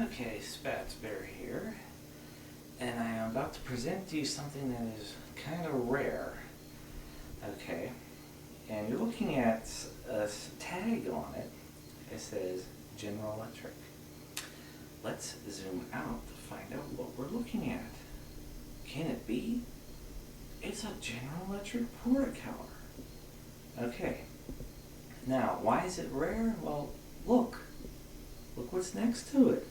Okay, Spats Bear here, and I am about to present to you something that is kind of rare. Okay, and you're looking at a tag on it. It says General Electric. Let's zoom out to find out what we're looking at. Can it be? It's a General Electric Portacolor. Okay, now why is it rare? Well, look what's next to it.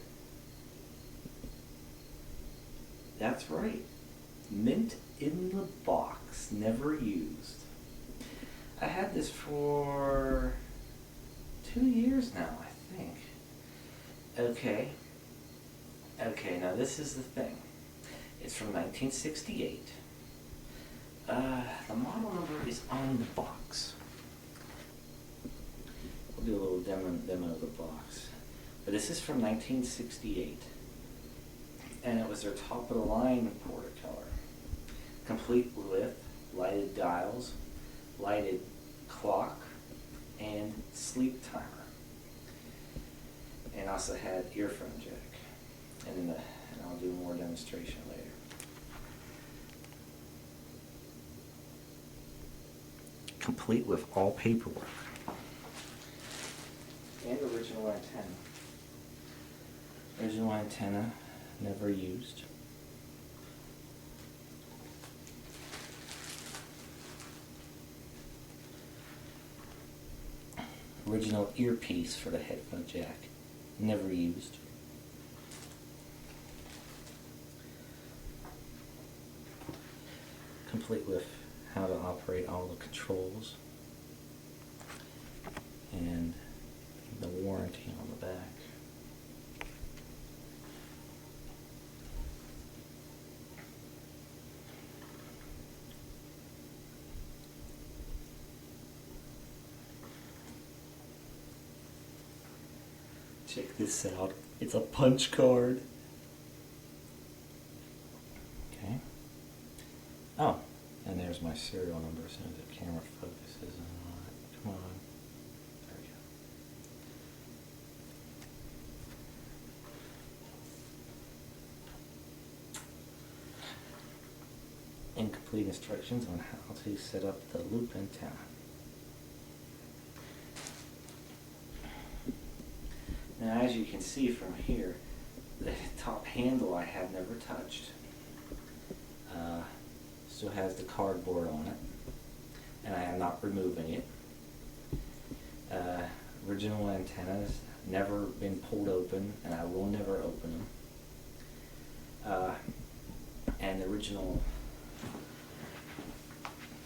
That's right. Mint in the box, never used. I had this for 2 years now, I think. Okay, now this is the thing. It's from 1968. The model number is on the box. We'll do a little demo of the box. But this is from 1968. And it was their top of the line Portacolor, complete with lighted dials, lighted clock, and sleep timer, and also had earphone jack. And I'll do more demonstration later. Complete with all paperwork and original antenna. Original antenna. Never used. Original earpiece for the headphone jack. Never used. Complete with how to operate all the controls and the warranty on the back. Check this out. It's a punch card. Okay. Oh, and there's my serial number as soon as the camera focuses on it. Come on. There we go. Incomplete instructions on how to set up the loop antenna. Now, as you can see from here, the top handle I have never touched. Still has the cardboard on it, and I am not removing it. Original antennas, never been pulled open, and I will never open them. And the original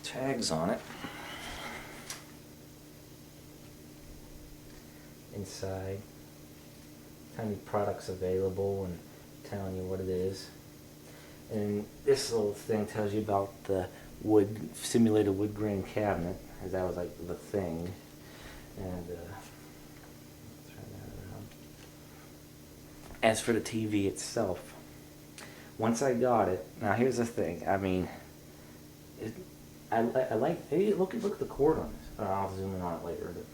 tags on it. Inside. Telling you products available and telling you what it is. And this little thing tells you about the simulated wood grain cabinet, as that was like the thing. And turn that around. As for the TV itself, once I got it, now here's the thing. I mean, I like. Hey, look at the cord on this. I'll zoom in on it later. But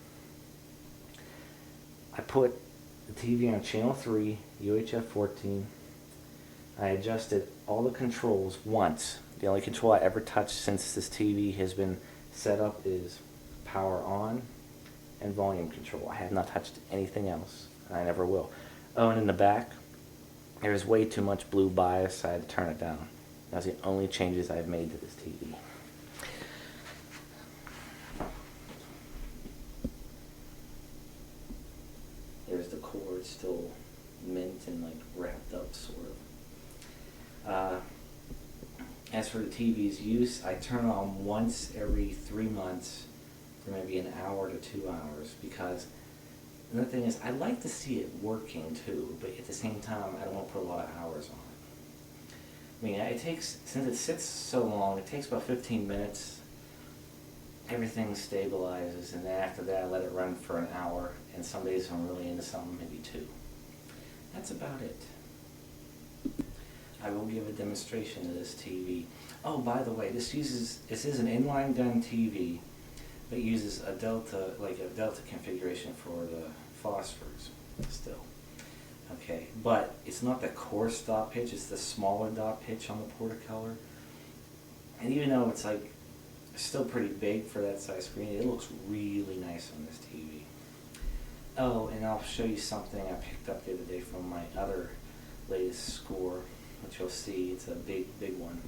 I put the TV on channel 3, UHF 14. I adjusted all the controls once. The only control I ever touched since this TV has been set up is power on and volume control. I have not touched anything else. I never will. Oh, and in the back, there's way too much blue bias, so I had to turn it down. That's the only changes I've made to this TV. There's the cord still mint and like wrapped up sort of. As for the TV's use, I turn it on once every 3 months for maybe an hour to 2 hours, because another thing is I like to see it working too, but at the same time I don't want to put a lot of hours on it. I mean, it takes, since it sits so long, it takes about 15 minutes. Everything stabilizes, and then after that I let it run for an hour, and some days if I'm really into something, maybe 2. That's about it. I will give a demonstration of this TV. Oh, by the way, this is an inline gun TV, but uses a delta configuration for the phosphors still. Okay, but it's not the coarse dot pitch, it's the smaller dot pitch on the Portacolor. And even though it's like still pretty big for that size screen, it looks really nice on this TV. Oh, and I'll show you something I picked up the other day from my other latest score, which you'll see. It's a big one.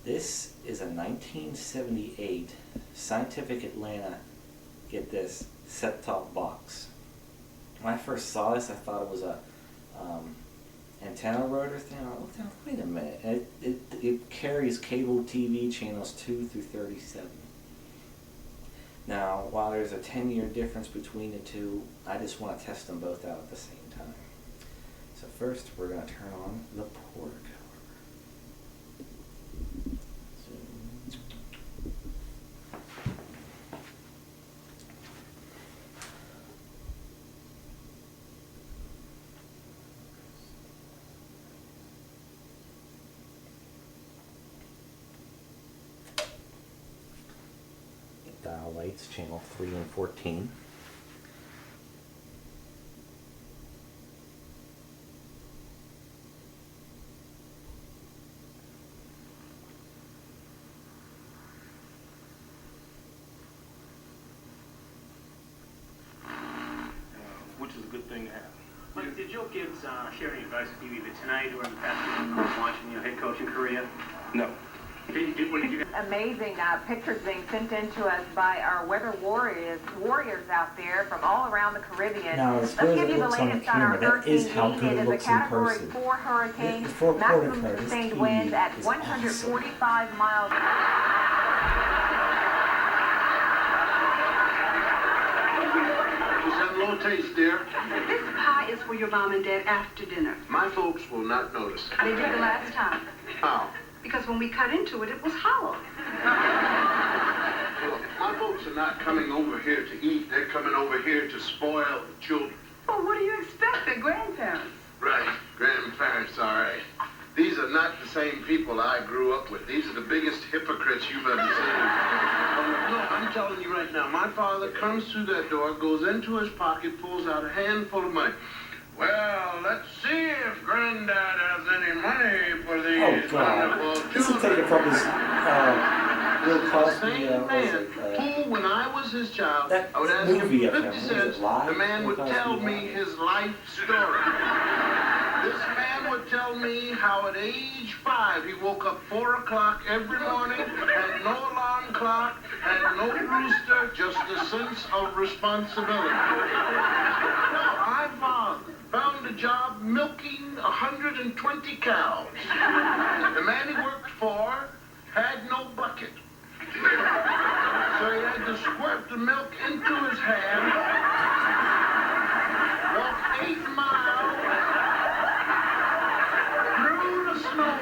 This is a 1978 Scientific Atlanta, get this, set-top box. When I first saw this, I thought it was a antenna rotor thing. I looked down, wait a minute, it carries cable TV channels 2 through 37. Now, while there's a 10-year difference between the two, I just want to test them both out at the same time. So first, we're going to turn on the Portacolor. Dial lights, channel 3 and 14. Which is a good thing to have. Mike, did your kids share any advice with you either tonight or in the past watching your head coaching career? No. What did you Amazing pictures being sent in to us by our weather warriors out there from all around the Caribbean. Now, as good as it looks on the camera, that is how good it looks in person. It is a Category 4 hurricane, For maximum Portacolor, this sustained TV winds at is 145 miles. Low taste, dear. This pie is for your mom and dad after dinner. My folks will not notice. They did the last time. How? Because when we cut into it, it was hollow. Look, my folks are not coming over here to eat. They're coming over here to spoil the children. Well, what do you expect? They're grandparents. Right. Grandparents, all right. These are not the same people I grew up with. These are the biggest hypocrites you've ever seen. No, I'm telling you right now, my father comes through that door, goes into his pocket, pulls out a handful of money. Well, let's see if Granddad has any money for these wonderful children. This is taken from his Bill Cosby, Same man who, when I was his child, that I would ask him movie for of 50 him, cents. The man would Bill Cosby tell me Live. his life story. This man would tell me how at age 5 he woke up 4 o'clock every morning, had no alarm clock, had no rooster, just a sense of responsibility. Now, my father found a job milking 120 cows. The man he worked for had no bucket. So he had to squirt the milk into his hand, walk 8 miles through the snow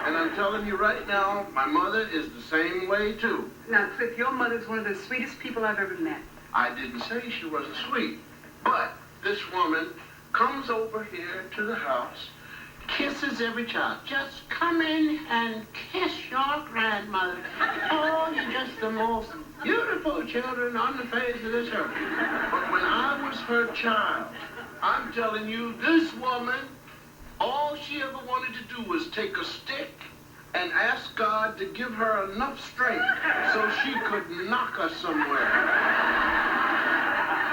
and I'm telling you right now, my mother is the same way too. Now, Cliff, your mother's one of the sweetest people I've ever met. I didn't say she wasn't sweet, but this woman comes over here to the house, kisses every child. Just come in and kiss your grandmother. Oh, you're just the most beautiful children on the face of this earth. But when I was her child, I'm telling you, this woman, all she ever wanted to do was take a stick and ask God to give her enough strength so she could knock us somewhere.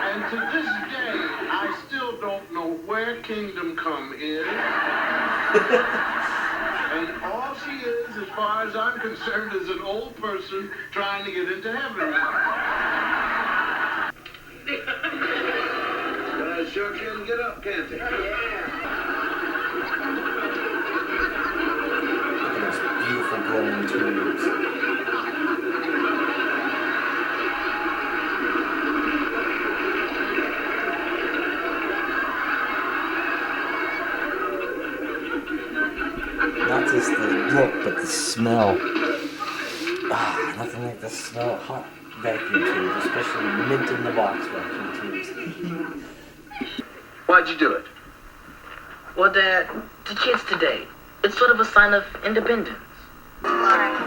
And to this day, I still don't know where Kingdom Come is. And all she is, as far as I'm concerned, is an old person trying to get into heaven. Sure can get up, can't they? Look at those beautiful glowing tubes. Not just the look, but the smell. Nothing like the smell of hot vacuum tubes, especially mint in the box vacuum tubes. Why'd you do it? Well, Dad, to kids today, it's sort of a sign of independence. All right.